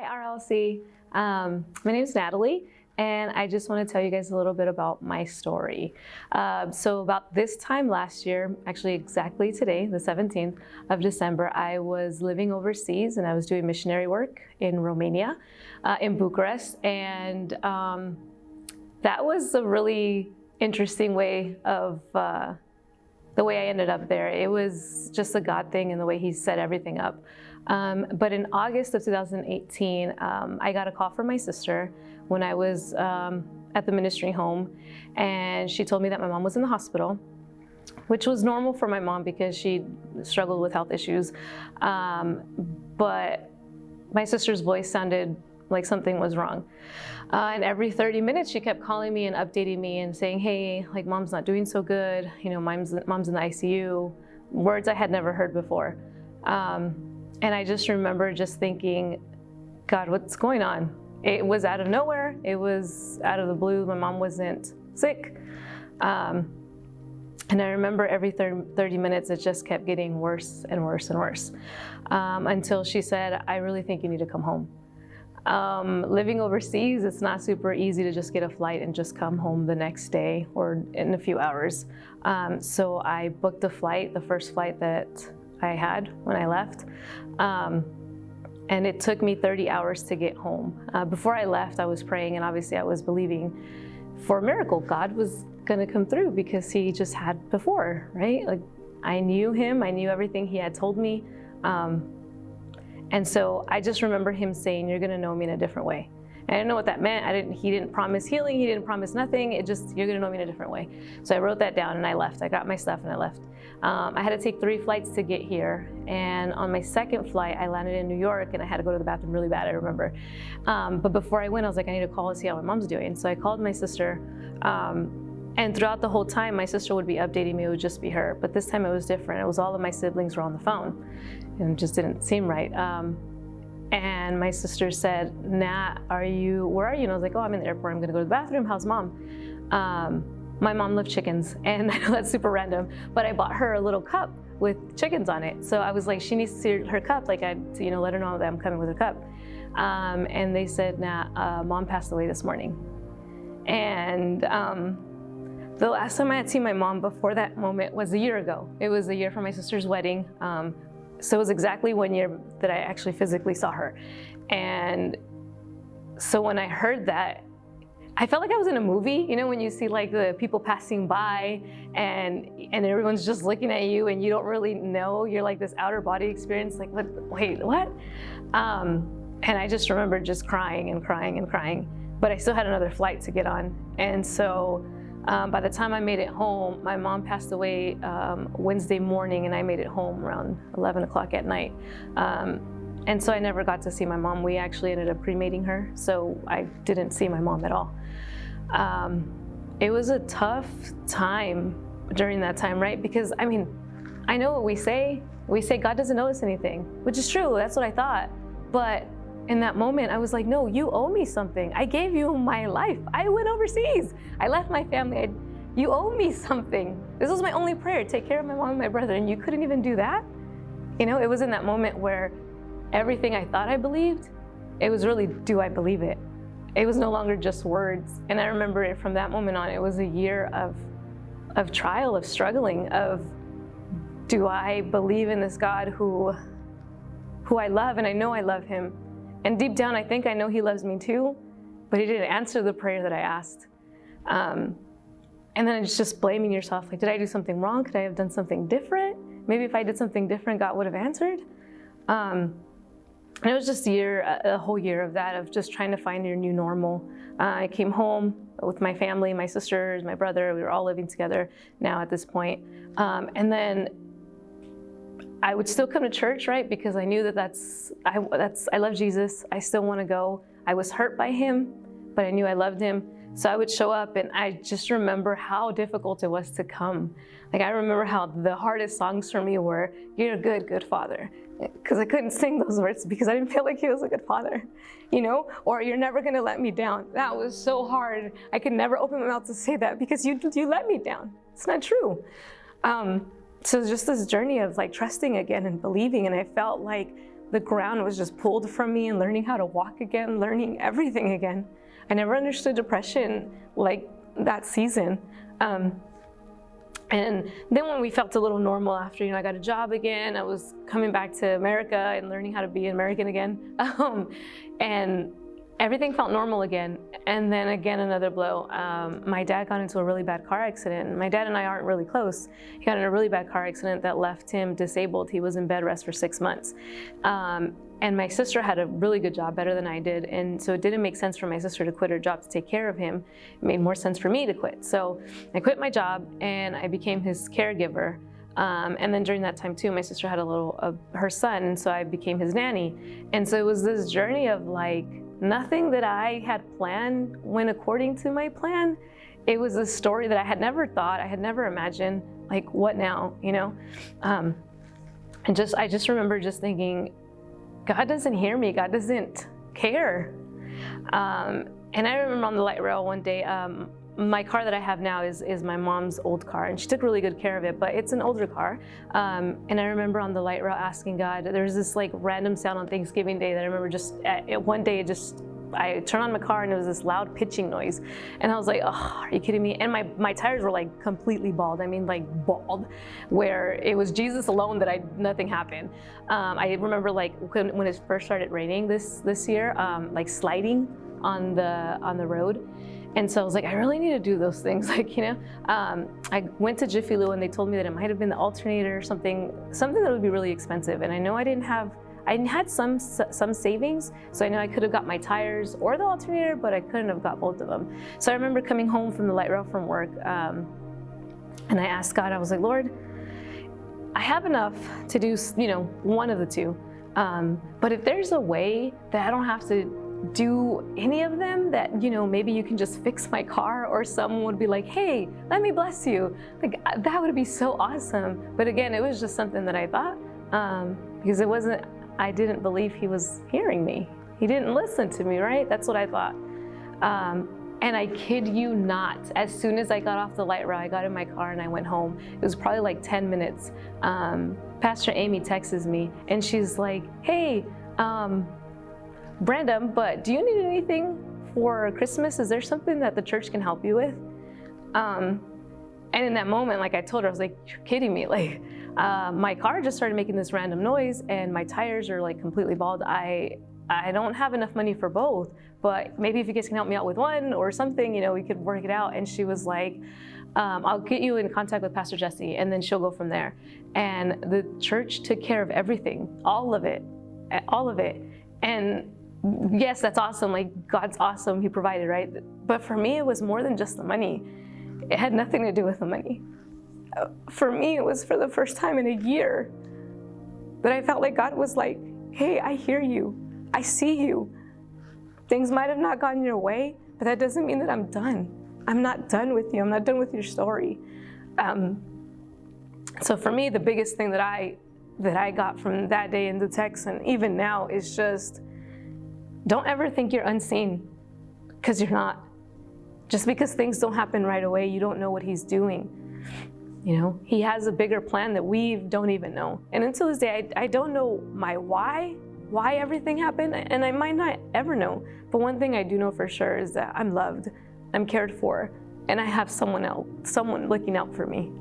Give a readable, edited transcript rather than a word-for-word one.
RLC. My name is Natalie, and I just want to tell you guys a little bit about my story. So about this time last year, actually exactly today, the 17th of December, I was living overseas and I was doing missionary work in Romania, in Bucharest. And that was a really interesting way of the way I ended up there. It was just a God thing and the way He set everything up. But in August of 2018, I got a call from my sister when I was at the ministry home, and she told me that my mom was in the hospital, which was normal for my mom because she struggled with health issues. But my sister's voice sounded like something was wrong. And every 30 minutes, she kept calling me and updating me and saying, hey, like mom's not doing so good. You know, mom's in the ICU. Words I had never heard before. And I just remember just thinking, God, what's going on? It was out of nowhere. It was out of the blue. My mom wasn't sick. And I remember every 30 minutes, it just kept getting worse and worse and worse. Until she said, I really think you need to come home. Living overseas, it's not super easy to just get a flight and just come home the next day or in a few hours. So I booked a flight, the first flight that I had when I left. And it took me 30 hours to get home. Before I left, I was praying, and obviously I was believing for a miracle. God was gonna come through because He just had before, right? Like I knew Him, I knew everything He had told me. And so I just remember Him saying, you're gonna know me in a different way. And I didn't know what that meant. He didn't promise healing, He didn't promise nothing. It just, you're gonna know me in a different way. So I wrote that down and I left. I got my stuff and I left. I had to take 3 flights to get here. And on my second flight, I landed in New York and I had to go to the bathroom really bad, I remember. But before I went, I was like, I need to call and see how my mom's doing. So I called my sister. And throughout the whole time, my sister would be updating me, it would just be her. But this time it was different. It was all of my siblings were on the phone. And it just didn't seem right. And my sister said, Nat, where are you? And I was like, oh, I'm in the airport, I'm gonna go to the bathroom, how's mom? My mom loved chickens, and I know that's super random, but I bought her a little cup with chickens on it. So I was like, she needs to see her cup, like I'd let her know that I'm coming with her cup. And they said, Nat, mom passed away this morning. And the last time I had seen my mom before that moment was a year ago. It was a year for my sister's wedding. So it was exactly 1 year that I actually physically saw her. And so when I heard that, I felt like I was in a movie, you know, when you see like the people passing by and everyone's just looking at you and you don't really know, you're like this outer body experience, like, what, wait, what? And I just remember just crying and crying and crying, but I still had another flight to get on. And so by the time I made it home, my mom passed away Wednesday morning, and I made it home around 11 o'clock at night. And so I never got to see my mom. We actually ended up cremating her, so I didn't see my mom at all. It was a tough time during that time, right? Because I mean, I know what we say. We say God doesn't notice anything, which is true, that's what I thought. But in that moment, I was like, no, you owe me something. I gave you my life. I went overseas. I left my family. You owe me something. This was my only prayer, take care of my mom and my brother, and you couldn't even do that? You know, it was in that moment where everything I thought I believed, it was really, do I believe it? It was no longer just words. And I remember it from that moment on, it was a year of trial, of struggling, of do I believe in this God who I love, and I know I love Him. And deep down, I think I know He loves me too, but He didn't answer the prayer that I asked. And then it's just blaming yourself, like, did I do something wrong? Could I have done something different? Maybe if I did something different, God would have answered. And it was just a whole year of that, of just trying to find your new normal. I came home with my family, my sisters, my brother, we were all living together now at this point. And then I would still come to church, right? Because I knew I love Jesus. I still want to go. I was hurt by Him, but I knew I loved Him. So I would show up, and I just remember how difficult it was to come. Like I remember how the hardest songs for me were, you're a good, good Father. Because I couldn't sing those words because I didn't feel like He was a good father, you know? Or you're never gonna let me down. That was so hard. I could never open my mouth to say that because you let me down. It's not true. So just this journey of like trusting again and believing, and I felt like the ground was just pulled from me and learning how to walk again, learning everything again. I never understood depression like that season. And then when we felt a little normal after, I got a job again, I was coming back to America and learning how to be an American again. And everything felt normal again. And then again, another blow. My dad got into a really bad car accident. My dad and I aren't really close. He got in a really bad car accident that left him disabled. He was in bed rest for 6 months. And my sister had a really good job, better than I did. And so it didn't make sense for my sister to quit her job to take care of him. It made more sense for me to quit. So I quit my job and I became his caregiver. And then during that time too, my sister had her son, and so I became his nanny. And so it was this journey of like, nothing that I had planned went according to my plan. It was a story that I had never thought, I had never imagined, like, what now, And I just remember just thinking, God doesn't hear me, God doesn't care. And I remember on the light rail one day, my car that I have now is my mom's old car, and she took really good care of it, but it's an older car. And I remember on the light rail asking God, there was this like random sound on Thanksgiving Day that I remember one day I turned on my car and it was this loud pitching noise. And I was like, oh, are you kidding me? And my tires were like completely bald. I mean, like bald, where it was Jesus alone that nothing happened. I remember like when it first started raining this year, like sliding on the road. And so I was like, I really need to do those things. Like, I went to Jiffy Lube and they told me that it might have been the alternator or something that would be really expensive. And I know I had some savings, so I know I could have got my tires or the alternator, but I couldn't have got both of them. So I remember coming home from the light rail from work, and I asked God, I was like, Lord, I have enough to do, one of the two. But if there's a way that I don't have to do any of them, that maybe you can just fix my car, or someone would be like, hey, let me bless you, like that would be so awesome. But again, it was just something that I thought, because I didn't believe he was hearing me. He didn't listen to me, right? That's what I thought. And I kid you not, as soon as I got off the light rail, I got in my car and I went home. It was probably like 10 minutes. Pastor Amy texts me and she's like, hey, Brenda, but do you need anything for Christmas? Is there something that the church can help you with? And in that moment, like I told her, I was like, you're kidding me. Like, my car just started making this random noise and my tires are like completely bald. I don't have enough money for both, but maybe if you guys can help me out with one or something, we could work it out. And she was like, I'll get you in contact with Pastor Jesse and then she'll go from there. And the church took care of everything, all of it. And yes, that's awesome. Like, God's awesome. He provided, right? But for me, it was more than just the money. It had nothing to do with the money. For me, it was for the first time in a year that I felt like God was like, hey, I hear you. I see you. Things might have not gone your way, but that doesn't mean that I'm done. I'm not done with you. I'm not done with your story. So for me, the biggest thing that I got from that day in the text, and even now, is just, don't ever think you're unseen, because you're not. Just because things don't happen right away, you don't know what he's doing. He has a bigger plan that we don't even know. And until this day, I don't know my why everything happened, and I might not ever know. But one thing I do know for sure is that I'm loved, I'm cared for, and I have someone looking out for me.